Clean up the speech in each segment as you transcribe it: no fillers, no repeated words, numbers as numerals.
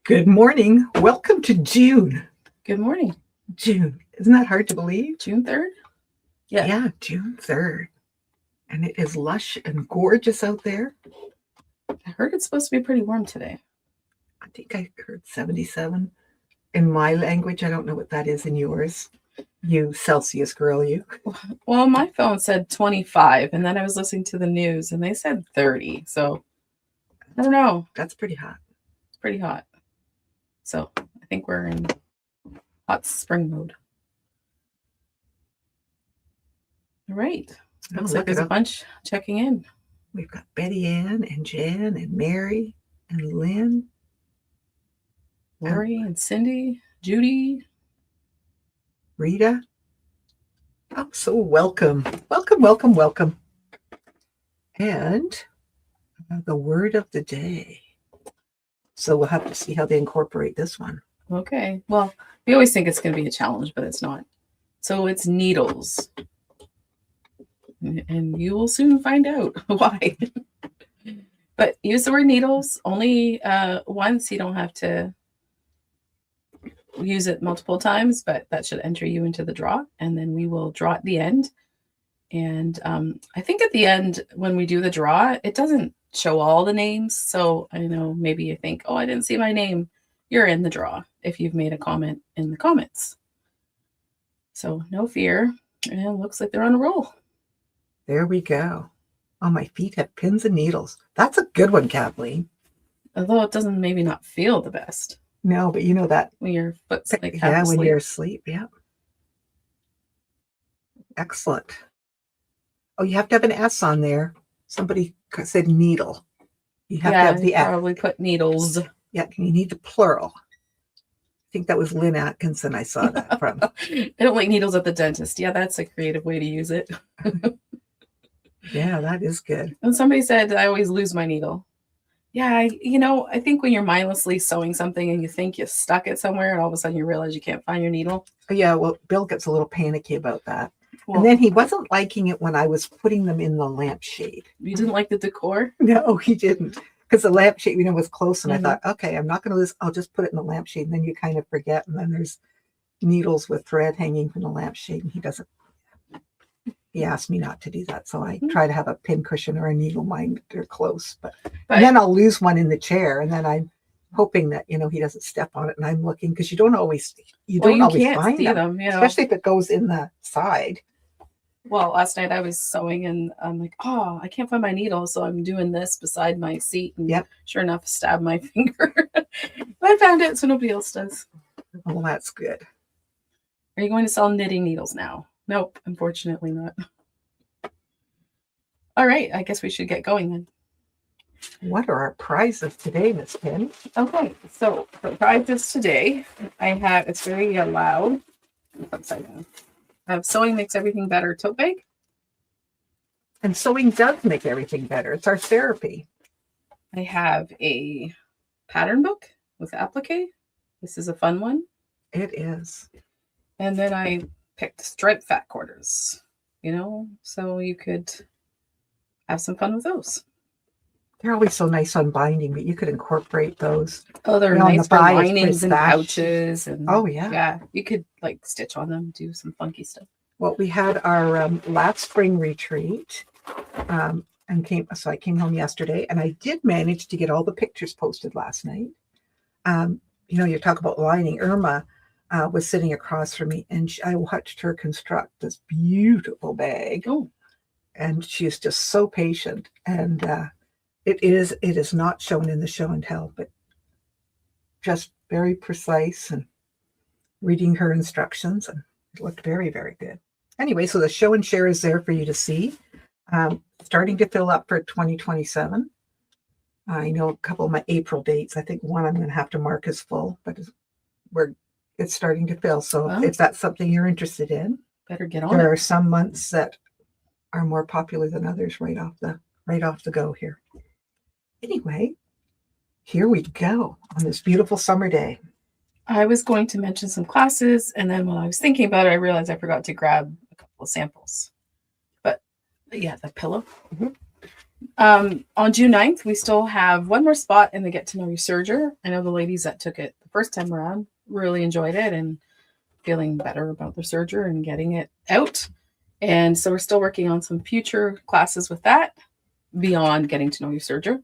Good morning. Welcome to June. Good morning. June. Isn't that hard to believe? June 3rd? Yeah, June 3rd. And it is lush and gorgeous out there. I heard it's supposed to be pretty warm today. I think I heard 77 in my language. I don't know what that is in yours. You Celsius girl, you. Well, my phone said 25, and then I was listening to the news, and they said 30. So, I don't know. That's pretty hot. It's pretty hot. So, I think we're in hot spring mode. All right. Looks like there's a bunch checking in. We've got Betty Ann and Jan and Mary and Lynn. Lori and Cindy, Judy. Rita. Oh, so welcome. Welcome. And the word of the day. So we'll have to see how they incorporate this one. Okay. Well, we always think it's going to be a challenge, but it's not. So it's needles. And you will soon find out why. But use the word needles only once. You don't have to use it multiple times, but that should enter you into the draw. And then we will draw at the end. And I think at the end, when we do the draw, it doesn't show all the names. So I know maybe you think, oh, I didn't see my name. You're in the draw if you've made a comment in the comments. So no fear. And it looks like they're on a roll. There we go. Oh, my feet have pins and needles. That's a good one, Kathleen. Although it doesn't maybe not feel the best. No, but you know that. When your foot's like yeah, when you're asleep. Yeah. Excellent. Oh, you have to have an S on there. Somebody said needle. You have to have the S. Probably put needles. Yeah, you need the plural. I think that was Lynn Atkinson I saw that from. I don't like needles at the dentist. Yeah, that's a creative way to use it. Yeah, that is good. And somebody said, I always lose my needle. Yeah, I think when you're mindlessly sewing something and you think you stuck it somewhere and all of a sudden you realize you can't find your needle. Yeah, well, Bill gets a little panicky about that. Well, and then he wasn't liking it when I was putting them in the lampshade. You didn't like the decor? No, he didn't. Because the lampshade, was close. And I thought, okay, I'm not going to lose. I'll just put it in the lampshade. And then you kind of forget. And then there's needles with thread hanging from the lampshade. And he doesn't. He asked me not to do that. So I try to have a pin cushion or a needle minder close. But and then I'll lose one in the chair. And then I'm hoping that, he doesn't step on it. And I'm looking because you don't always find them. Especially if it goes in the side. Well, last night I was sewing and I'm like, oh, I can't find my needle. So I'm doing this beside my seat. And sure enough, stab my finger. But I found it so nobody else does. Well, that's good. Are you going to sell knitting needles now? Nope, unfortunately not. All right, I guess we should get going then. What are our prizes today, Miss Penny? Okay, so for prizes today, I have, it's very loud. Upside down. I have Sewing Makes Everything Better tote bag. And sewing does make everything better. It's our therapy. I have a pattern book with applique. This is a fun one. It is. And then I picked striped fat quarters, so you could have some fun with those. They're always so nice on binding, but you could incorporate those. Oh, they're nice for linings and pouches. And oh, yeah. Yeah, you could stitch on them, do some funky stuff. Well, we had our last spring retreat and I came home yesterday and I did manage to get all the pictures posted last night. You talk about lining. Irma was sitting across from me and I watched her construct this beautiful bag. Oh. And she is just so patient. And it is not shown in the show and tell, but just very precise and reading her instructions, and it looked very, very good. Anyway, so the show and share is there for you to see. Starting to fill up for 2027. I know a couple of my April dates. I think one I'm going to have to mark as full, but it's starting to fill. So if that's something you're interested in, better get on. There are some months that are more popular than others right off the go here. Anyway, here we go on this beautiful summer day. I was going to mention some classes, and then when I was thinking about it, I realized I forgot to grab a couple of samples. But yeah, the pillow. On June 9th, we still have one more spot in the Get to Know Your Serger. I know the ladies that took it the first time around really enjoyed it and feeling better about their Serger and getting it out. And so we're still working on some future classes with that beyond Getting to Know Your Serger.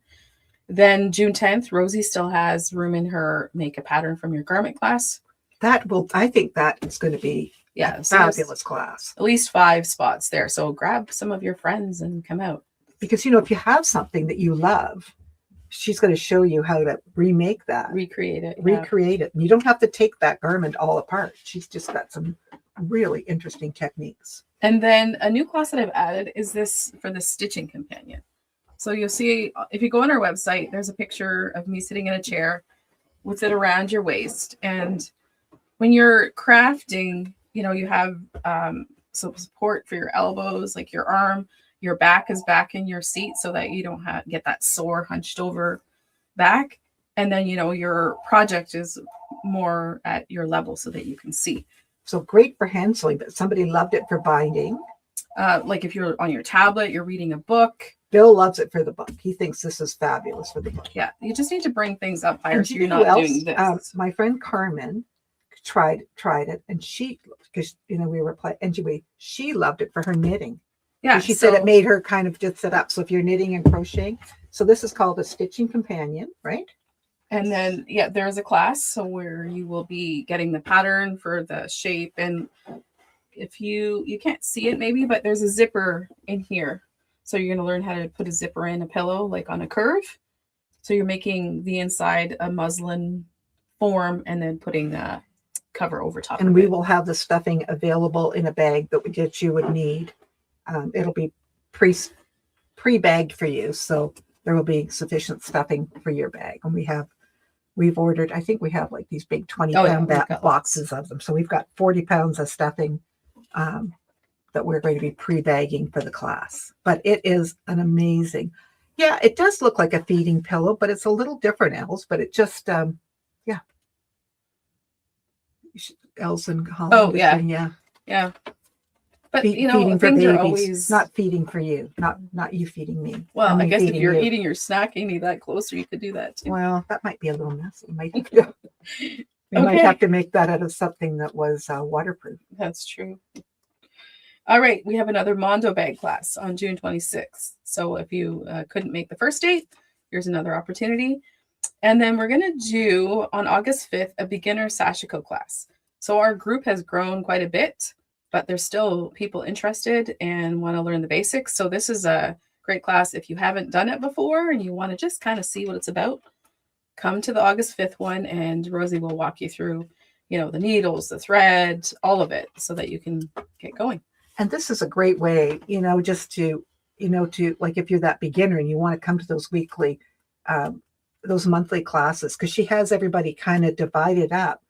Then June 10th, Rosie still has room in her Make a Pattern from Your Garment class. I think that is going to be Yeah, a so there's fabulous class. at least 5 spots there. So grab some of your friends and come out. Because, you know, if you have something that you love, she's going to show you how to remake that, Recreate it. Yeah. recreate it. And you don't have to take that garment all apart. She's just got some really interesting techniques. And then a new class that I've added is this for the Stitching Companion. So you'll see, if you go on our website, there's a picture of me sitting in a chair with it around your waist. And when you're crafting, you know, you have some support for your elbows, like your arm, your back is back in your seat so that you don't get that sore hunched over back. And then, you know, your project is more at your level so that you can see. So great for hand sewing, but somebody loved it for binding. Like if you're on your tablet, you're reading a book. Bill loves it for the book. He thinks this is fabulous for the book. Yeah, you just need to bring things up higher And so you you're know who not else? doing this. My friend Carmen tried it, and she, because you know we were playing, and she loved it for her knitting. Yeah, She said it made her kind of just sit up. So if you're knitting and crocheting, so this is called a Stitching Companion, right? And then, yeah, there's a class where you will be getting the pattern for the shape. And if you can't see it maybe, but there's a zipper in here. So you're going to learn how to put a zipper in a pillow, like on a curve. So you're making the inside a muslin form and then putting a cover over top And of we it. will have the stuffing available in a bag that you would need. It'll be pre-bagged for you. So there will be sufficient stuffing for your bag. And we've ordered, I think we have like these big 20-pound we've got boxes of them. So we've got 40 pounds of stuffing that we're going to be pre-bagging for the class. But it is an amazing, yeah, it does look like a feeding pillow, but it's a little different, Els, but it just, yeah. Els and Holland. Oh, yeah. Yeah. Yeah. But, Feeding for things babies, are always... not feeding for you, not you feeding me. Well, I guess if feeding you're you. eating your snack and you that closer, you could do that too. Well, that might be a little messy. We might have to make that out of something that was waterproof. That's true. All right, we have another Mondo bag class on June 26th. So if you couldn't make the first date, here's another opportunity. And then we're going to do on August 5th a beginner Sashiko class. So our group has grown quite a bit, but there's still people interested and want to learn the basics. So this is a great class if you haven't done it before and you want to just kind of see what it's about. Come to the August 5th one and Rosie will walk you through, you know, the needles, the thread, all of it so that you can get going. And this is a great way, you know, just to, you know, to like if you're that beginner and you want to come to those weekly, those monthly classes, because she has everybody kind of divided up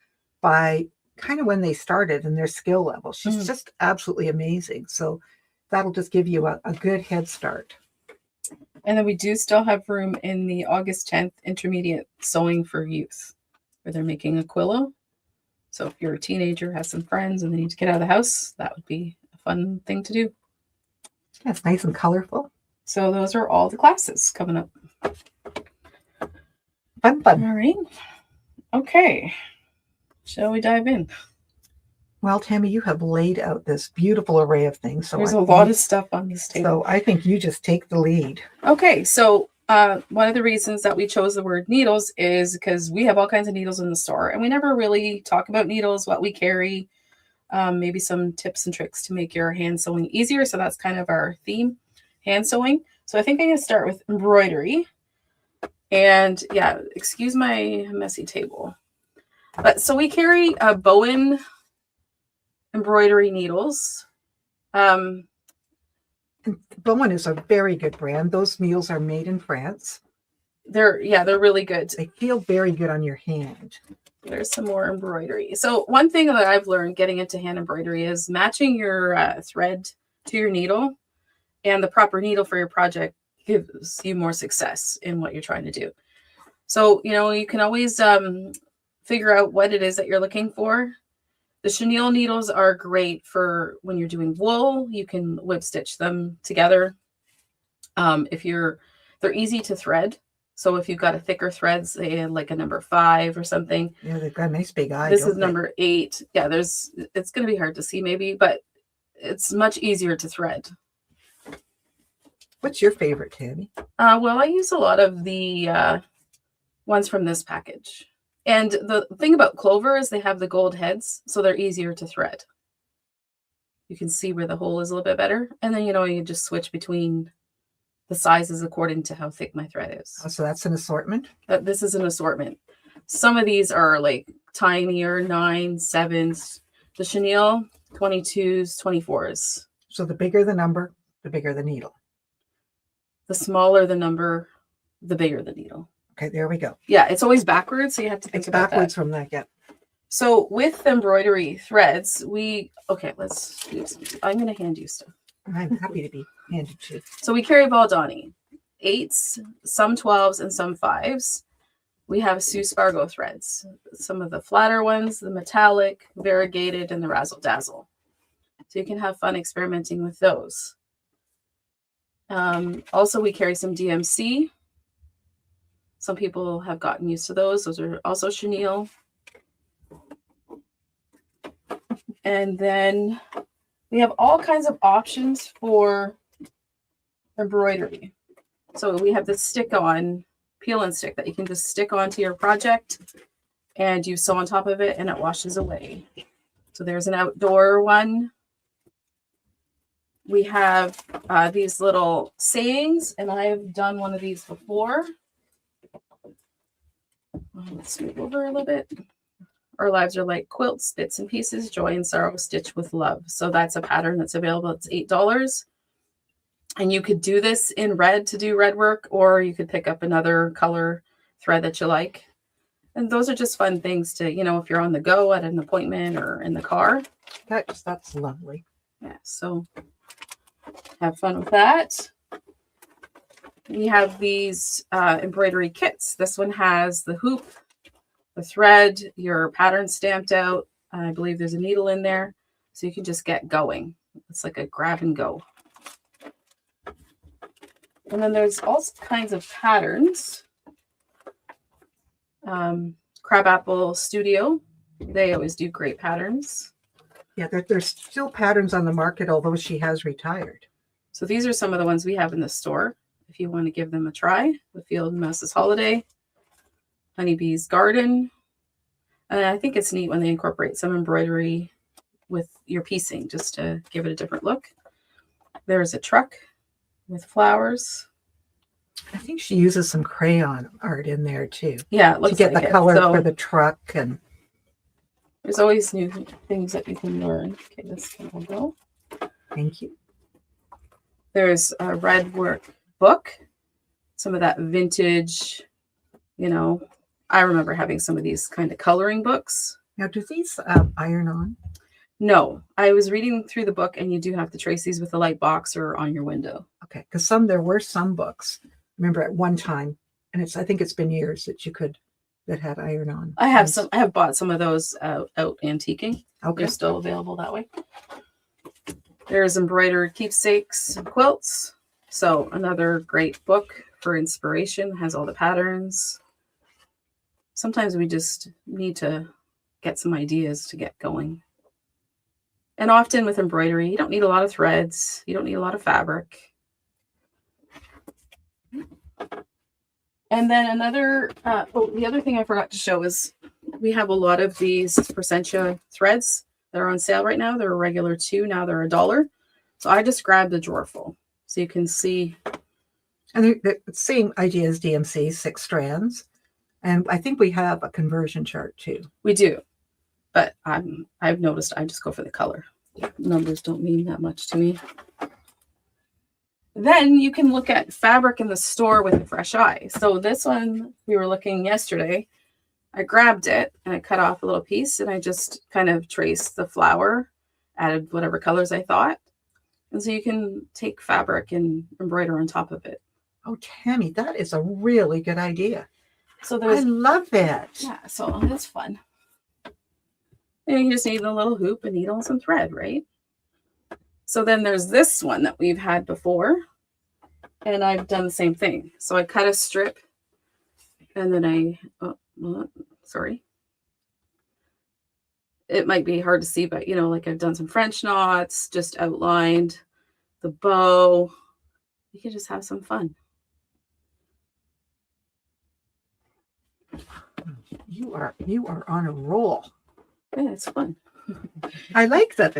by kind of when they started and their skill level. She's just absolutely amazing. So that'll just give you a good head start. And then we do still have room in the August 10th intermediate sewing for youth, where they're making a quillo. So if you're a teenager, has some friends, and they need to get out of the house, that would be a fun thing to do. That's nice and colorful. So those are all the classes coming up. Fun. All right. Okay. Shall we dive in? Well, Tammy, you have laid out this beautiful array of things. So there's a lot of stuff on this table. So I think you just take the lead. Okay. So one of the reasons that we chose the word needles is because we have all kinds of needles in the store and we never really talk about needles, what we carry, maybe some tips and tricks to make your hand sewing easier. So that's kind of our theme, hand sewing. So I think I'm going to start with embroidery. And yeah, excuse my messy table. But so we carry Bowen embroidery needles. Bowen is a very good brand. Those needles are made in France. They're really good. They feel very good on your hand. There's some more embroidery. So one thing that I've learned getting into hand embroidery is matching your thread to your needle, and the proper needle for your project gives you more success in what you're trying to do. So, you know, you can always figure out what it is that you're looking for. The chenille needles are great for when you're doing wool. You can whip stitch them together. They're easy to thread. So if you've got a thicker thread, say like a number 5 or something, Yeah, they've got a nice big eye. this is don't they? number 8. Yeah, it's going to be hard to see maybe, but it's much easier to thread. What's your favorite, Tammy? Well, I use a lot of the ones from this package. And the thing about Clover is they have the gold heads, so they're easier to thread. You can see where the hole is a little bit better. And then, you just switch between the sizes according to how thick my thread is. Oh, so that's an assortment? This is an assortment. Some of these are like tinier, 9, 7s. The chenille, 22s, 24s. So the bigger the number, the bigger the needle. The smaller the number, the bigger the needle. Okay, there we go. Yeah, it's always backwards, so you have to think It's about backwards that. from that, yeah. So with embroidery threads, let's do some. I'm going to hand you stuff. I'm happy to be handed to. So we carry Baldani, 8s, some 12s, and some 5s. We have Sue Spargo threads, some of the flatter ones, the metallic, variegated, and the razzle dazzle. So you can have fun experimenting with those. Also, we carry some DMC. Some people have gotten used to those. Those are also chenille. And then we have all kinds of options for embroidery. So we have the stick-on peel and stick that you can just stick onto your project and you sew on top of it and it washes away. So there's an outdoor one. We have these little sayings, and I've done one of these before. Let's move over a little bit. Our lives are like quilts, bits and pieces, joy and sorrow stitched with love. So that's a pattern that's available. It's $8. And you could do this in red to do red work, or you could pick up another color thread that you like. And those are just fun things to, if you're on the go at an appointment or in the car. That's lovely. Yeah, so have fun with that. We have these embroidery kits. This one has the hoop, the thread, your pattern stamped out. I believe there's a needle in there, so you can just get going. It's like a grab and go. And then there's all kinds of patterns. Crabapple Studio, they always do great patterns. Yeah, there's still patterns on the market, although she has retired. So these are some of the ones we have in the store. If you want to give them a try, the Field Mouse's Holiday, Honeybee's Garden. And I think it's neat when they incorporate some embroidery with your piecing just to give it a different look. There's a truck with flowers. I think she uses some crayon art in there too. Yeah, it looks to get like the it. color So for the truck. And there's always new things that you can learn. Okay, this can all go. thank you. There's a red work book. Some of that vintage, I remember having some of these kind of coloring books. Now, do these iron on? No, I was reading through the book, and you do have to trace these with a light box or on your window. Okay, because there were some books. Remember at one time, and I think it's been years that had iron on. I have bought some of those out antiquing. Okay. They're still available that way. There's embroidered keepsakes and quilts. So another great book for inspiration, has all the patterns. Sometimes we just need to get some ideas to get going. And often with embroidery, you don't need a lot of threads. You don't need a lot of fabric. And then another, the other thing I forgot to show is we have a lot of these Presentia threads that are on sale right now. They're a regular $2, now they're $1. So I just grabbed a drawer full so you can see. And the same idea as DMC, 6 strands. And I think we have a conversion chart too. We do, but I've noticed I just go for the color. Numbers don't mean that much to me. Then you can look at fabric in the store with a fresh eye. So this one, we were looking yesterday. I grabbed it and I cut off a little piece and I just kind of traced the flower, added whatever colors I thought. And so you can take fabric and embroider on top of it. Oh, Tammy, that is a really good idea. So I love it. Yeah, so that's fun. And you just need a little hoop, a needle, and some thread, right? So then there's this one that we've had before. And I've done the same thing. So I cut a strip and then sorry. It might be hard to see, but like I've done some French knots, just outlined the bow. You can just have some fun. You are on a roll. Yeah, it's fun. I like that.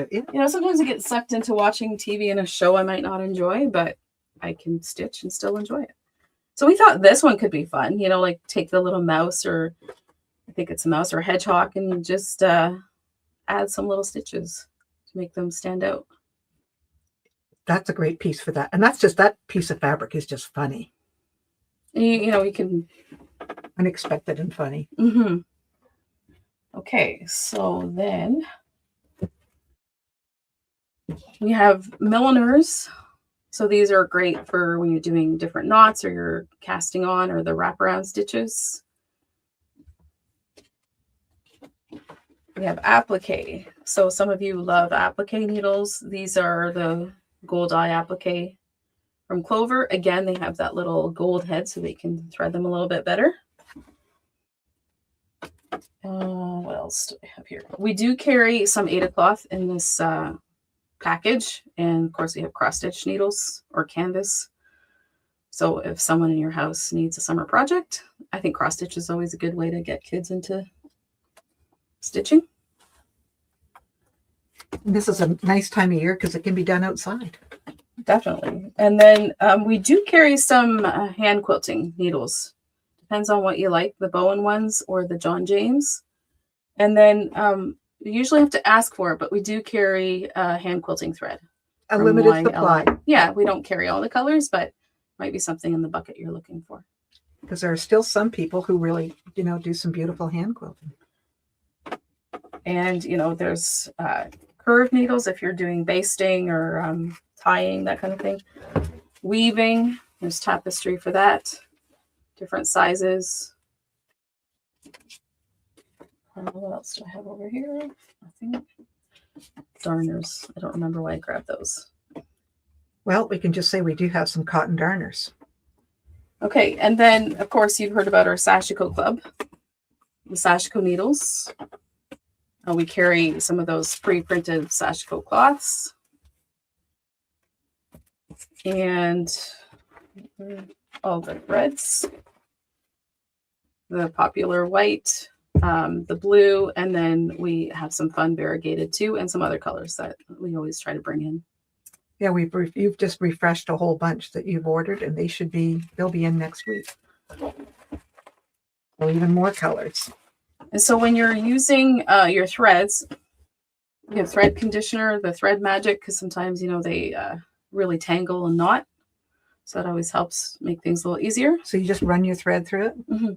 Sometimes I get sucked into watching TV in a show I might not enjoy, but I can stitch and still enjoy it. So we thought this one could be fun, like take the little mouse, or I think it's a mouse or a hedgehog, and just add some little stitches to make them stand out. That's a great piece for that. And that piece of fabric is just funny. You can... Unexpected and funny. Mm-hmm. Okay, so then we have milliners. So these are great for when you're doing different knots or you're casting on, or the wraparound stitches. We have applique. So some of you love applique needles. These are the gold eye applique from Clover. Again, they have that little gold head so they can thread them a little bit better. What else do I have here? We do carry some Aida cloth in this package, and of course we have cross stitch needles or canvas. So if someone in your house needs a summer project, I think cross stitch is always a good way to get kids into stitching. This is a nice time of year because it can be done outside. Definitely. And then we do carry some hand quilting needles. Depends on what you like, the Bowen ones or the John James. And then you usually have to ask for it, but we do carry hand quilting thread. A limited supply. Yeah, we don't carry all the colors, but might be something in the bucket you're looking for. Because there are still some people who really, do some beautiful hand quilting. And, there's curved needles if you're doing basting or tying, that kind of thing. Weaving, there's tapestry for that. Different sizes. What else do I have over here? Nothing. Darners. I don't remember why I grabbed those. Well, we can just say we do have some cotton darners. Okay, and then, of course, you've heard about our Sashiko Club. The Sashiko needles. We carry some of those pre-printed Sashiko cloths. And all the threads. The popular white, the blue, and then we have some fun variegated too, and some other colors that we always try to bring in. Yeah, you've just refreshed a whole bunch that you've ordered, and they'll be in next week. Or even more colors. And so when you're using your threads, you have thread conditioner, the Thread Magic, because sometimes they really tangle and knot. So that always helps make things a little easier. So you just run your thread through it? Mm-hmm.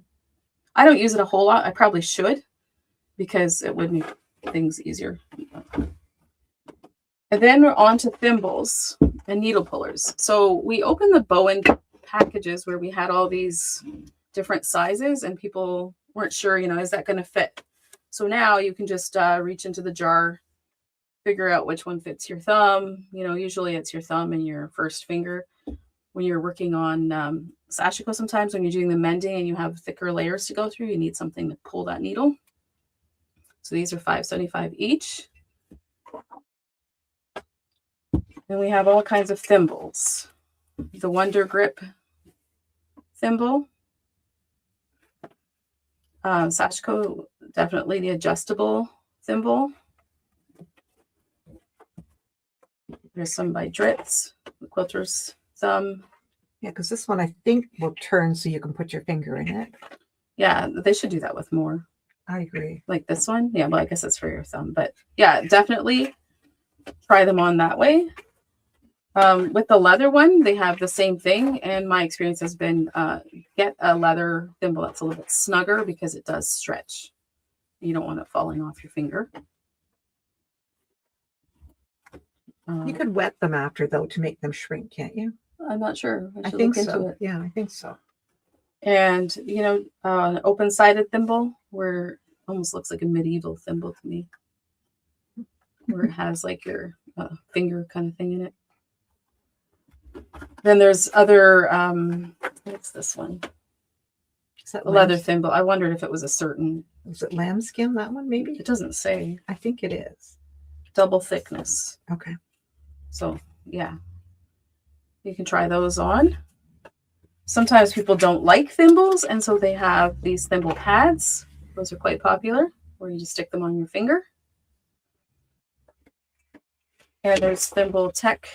I don't use it a whole lot. I probably should, because it would make things easier. And then we're on to thimbles and needle pullers. So we opened the Bowen packages where we had all these different sizes, and people weren't sure, is that going to fit? So now you can just reach into the jar, figure out which one fits your thumb. Usually it's your thumb and your first finger. When you're working on Sashiko, sometimes when you're doing the mending and you have thicker layers to go through, you need something to pull that needle. So these are $5.75 each. And we have all kinds of thimbles. The Wonder Grip thimble. Sashiko, definitely the adjustable thimble. There's some by Dritz, the quilter's thumb. Yeah, because this one I think will turn so you can put your finger in it. Yeah, they should do that with more. I agree. Like this one. Yeah, well, I guess it's for your thumb. But yeah, definitely try them on that way. With the leather one, they have the same thing. And my experience has been get a leather thimble that's a little bit snugger because it does stretch. You don't want it falling off your finger. You could wet them after, though, to make them shrink, can't you? I'm not sure. I think look so. into it. Yeah, I think so. And, an open-sided thimble where almost looks like a medieval thimble to me. Where it has like your finger kind of thing in it. Then there's other, what's this one? Is that A leather lamb, thimble. I wondered if it was a certain, is it lambskin, that one maybe? it doesn't say, I think it is. double thickness. Okay. So yeah, you can try those on. Sometimes people don't like thimbles, and so they have these thimble pads. Those are quite popular, where you just stick them on your finger. And there's Thimble Tech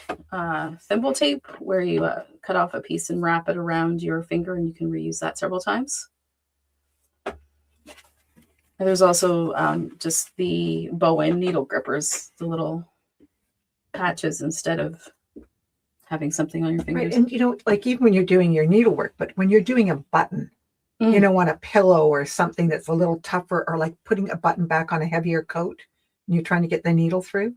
thimble tape, where you cut off a piece and wrap it around your finger, and you can reuse that several times. And there's also just the Bowen needle grippers, the little patches instead of having something on your fingers. Right. And you know, like even when you're doing your needlework, but when you're doing a button, you know, on a pillow or something that's a little tougher, or like putting a button back on a heavier coat, and you're trying to get the needle through,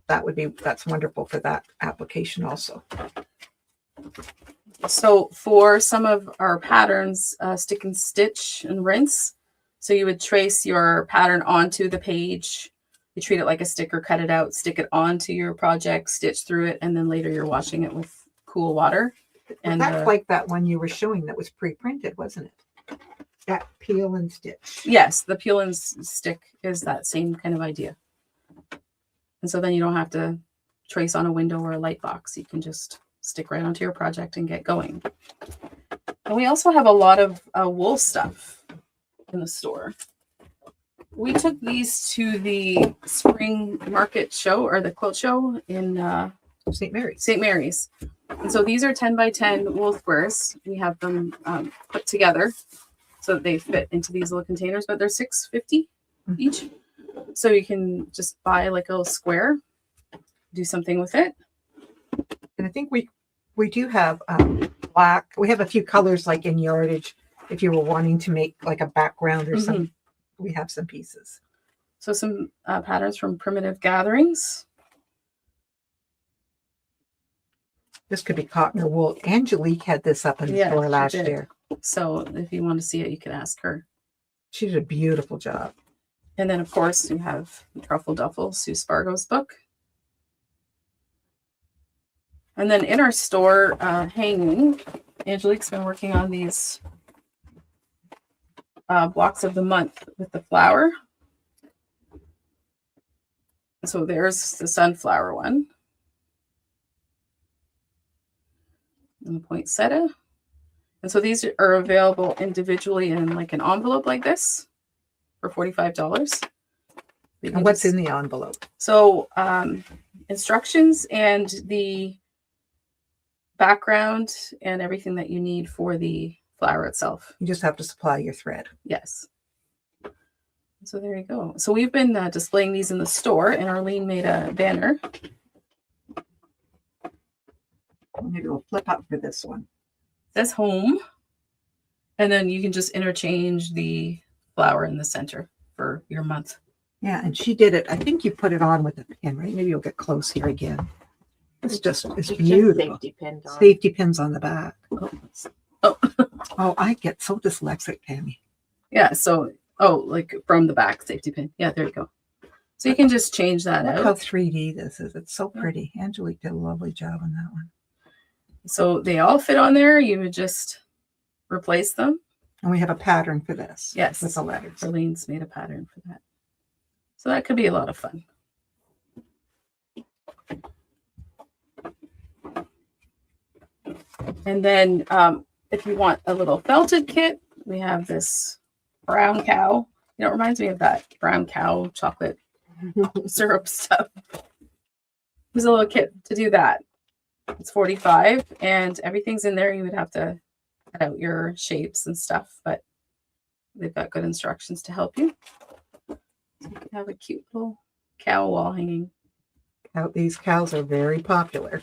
that's wonderful for that application also. So for some of our patterns, stick and stitch and rinse. So you would trace your pattern onto the page. You treat it like a sticker, cut it out, stick it onto your project, stitch through it, and then later you're washing it with cool water. And That's like that one you were showing that was pre-printed, wasn't it? That peel and stitch. yes, the peel and stick is that same kind of idea. And so then you don't have to trace on a window or a light box. You can just stick right onto your project and get going. And we also have a lot of wool stuff in the store. We took these to the spring market show, or the quilt show in St. Mary's. St. Mary's. And so these are 10 by 10 wool squares. We have them put together so that they fit into these little containers, but they're $6.50 each. So you can just buy like a little square, do something with it. And I think we do have black. We have a few colors like in yardage. If you were wanting to make like a background or something, we have some pieces. So some patterns from Primitive Gatherings. This could be cotton or wool. Angelique had this up in the store last year. So if you want to see it, you can ask her. She did a beautiful job. And then, of course, you have Truffle Duffle, Sue Spargo's book. And then in our store hanging, Angelique's been working on these blocks of the month with the flower. So there's the sunflower one. And the poinsettia. And so these are available individually in like an envelope like this for $45. And what's in the envelope? So instructions and the background and everything that you need for the flower itself. You just have to supply your thread. Yes. So there you go. So we've been displaying these in the store, and Arlene made a banner. Maybe we'll flip up for this one. It says home. And then you can just interchange the flower in the center for your month. Yeah, and she did it. I think you put it on with a pin, right? Maybe you'll get close here again. It's beautiful. Safety pins on. Safety pins on the back. Oh. Oh, I get so dyslexic, Tammy. Yeah, so, like from the back, safety pin. Yeah, there you go. So you can just change that Look out. how 3D this is. It's so pretty. Angelique did a lovely job on that one. So they all fit on there. You would just replace them. And we have a pattern for this. Yes. With the letters. Arlene's made a pattern for that. So that could be a lot of fun. And then if you want a little felted kit, we have this brown cow. You know, it reminds me of that brown cow chocolate syrup stuff. There's a little kit to do that. It's $45, and everything's in there. You would have to cut out your shapes and stuff, but they've got good instructions to help you. So you can have a cute little cow wall hanging. These cows are very popular.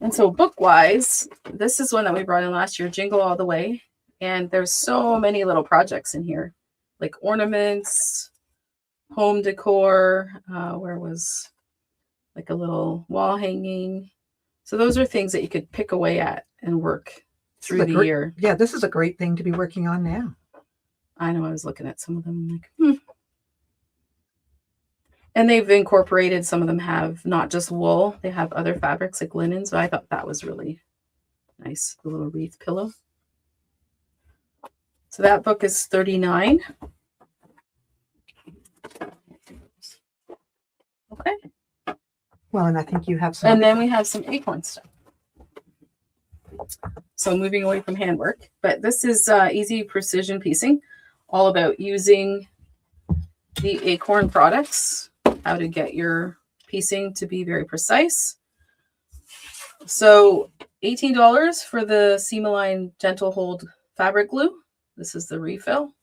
And so book-wise, this is one that we brought in last year, Jingle All the Way. And there's so many little projects in here, like ornaments, home decor, where was like a little wall hanging. So those are things that you could pick away at and work through the year. Yeah, this is a great thing to be working on now. I know, I was looking at some of them like, And they've incorporated, some of them have not just wool, they have other fabrics like linen. So I thought that was really nice, the little wreath pillow. So that book is $39. Okay. Well, and I think you have some. And then we have some acorn stuff. So moving away from handwork, but this is easy precision piecing, all about using the acorn products, how to get your piecing to be very precise. So $18 for the Seam-Align Gentle Hold fabric glue. This is the refill.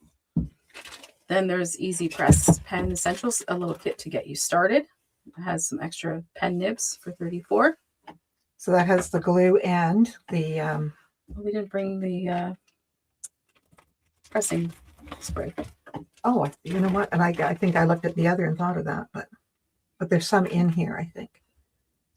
Then there's Easy Press Pen Essentials, a little kit to get you started. It has some extra pen nibs for $34. So that has the glue and the Well, we didn't bring the pressing spray. oh, you know what? And I think I looked at the other and thought of that, but there's some in here, I think.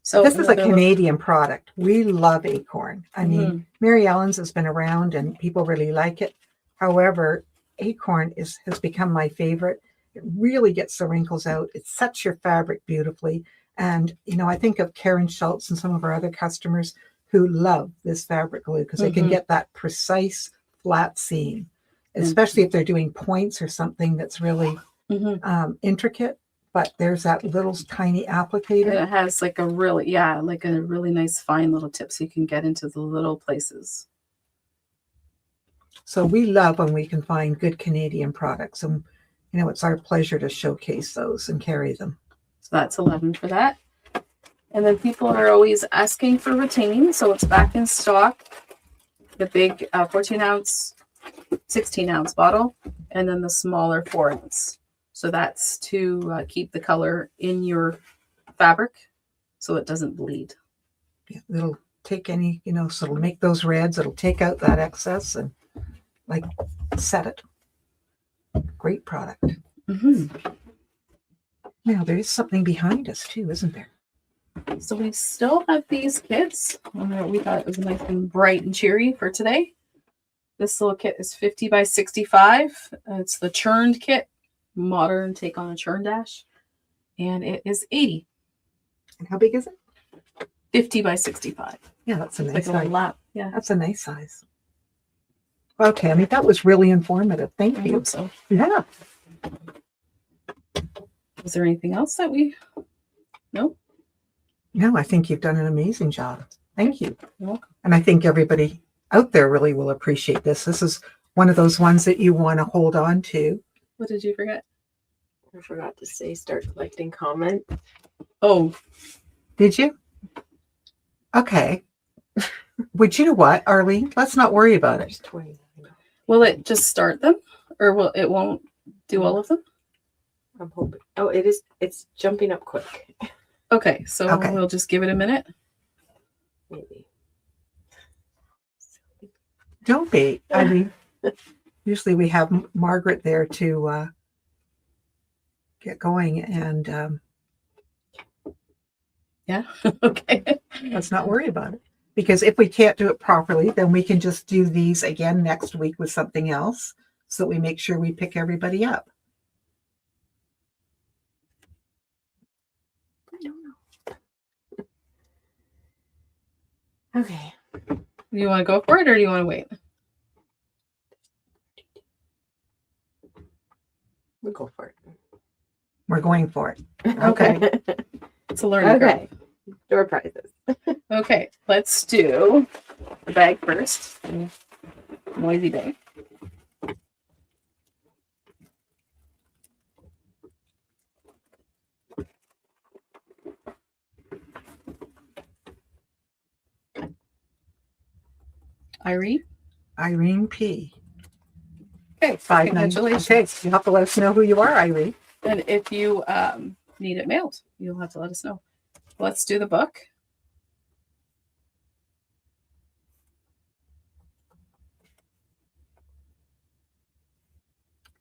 So This is a another Canadian product. We love Acorn. I Mhm. mean, Mary Ellen's has been around and people really like it. However, Acorn has become my favorite. It really gets the wrinkles out. It sets your fabric beautifully. And, you know, I think of Karen Schultz and some of our other customers who love this fabric glue because they can Mhm. get that precise flat seam, Mm. especially if they're doing points or something that's really intricate. But there's that little tiny And applicator. it has like a really, like a really nice fine little tip so you can get into the little places. So we love when we can find good Canadian products. And, you know, it's our pleasure to showcase those and carry them. So that's $11 for that. And then people are always asking for retain, so it's back in stock. The big 14-ounce, 16-ounce bottle, and then the smaller 4-ounce. So that's to keep the color in your fabric so it doesn't bleed. Yeah, it'll take any, you know, so it'll make those reds. It'll take out that excess and like set it. Great product. Mm-hmm. Now there is something behind us too, isn't there? So we still have these kits. We thought it was nice and bright and cheery for today. This little kit is 50 by 65. It's the churned kit, modern take on a churn dash, and it is 80. And how big is it? 50 by 65. Yeah, that's a It's nice like a little size. lap. Yeah, That's a nice size. Well, Tammy, that was really informative. Thank I you. hope so. Yeah. Is there anything else that we? No. No, I think you've done an amazing job. Thank you. You're welcome. And I think everybody out there really will appreciate this. This is one of those ones that you want to hold on to. What did you forget? I forgot to say start collecting comments. Oh, Did you? Okay. Would you know what, Arlene? Let's not worry about There's it. 29. will it just start them, or will it won't do all of them? I'm hoping. Oh, it is. It's jumping up quick. Okay, so Okay. we'll just give it a minute. Maybe. Don't be. I mean, usually we have Margaret there to get going, and Yeah. Okay. let's not worry about it. Because if we can't do it properly, then we can just do these again next week with something else so that we make sure we pick everybody up. I don't know. Okay. You want to go for it, or do you want to wait? We'll go for it. We're going for it. Okay. It's a learning curve. Okay. Door prizes. Okay, let's do the bag first. Noisy bag. Irene. Irene P. Okay, 590. congratulations. Okay, you have to let us know who you are, Irene. And if you need it mailed, you'll have to let us know. Let's do the book.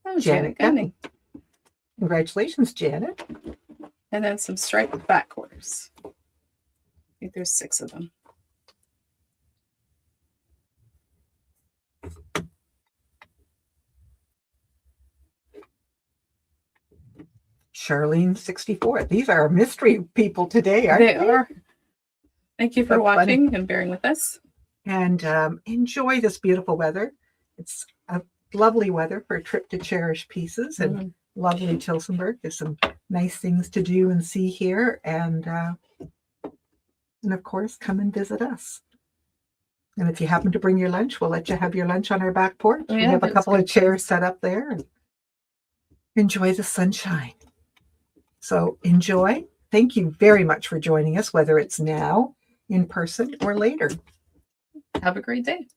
Oh, Janet Gunning. Congratulations, Janet. And then some striped back quarters. I think there's 6 of them. Charlene 64. These are mystery people today, aren't They they? are. Thank you for So funny. watching and bearing with us. And enjoy this beautiful weather. It's a lovely weather for a trip to Cherish Pieces and Mhm. lovely Tilsonburg. There's some nice things to do and see here. And of course, come and visit us. And if you happen to bring your lunch, we'll let you have your lunch on our back porch. Oh, We yeah, have a that's couple of good. chairs set up there. And enjoy the sunshine. So enjoy. Thank you very much for joining us, whether it's now, in person, or later. Have a great day.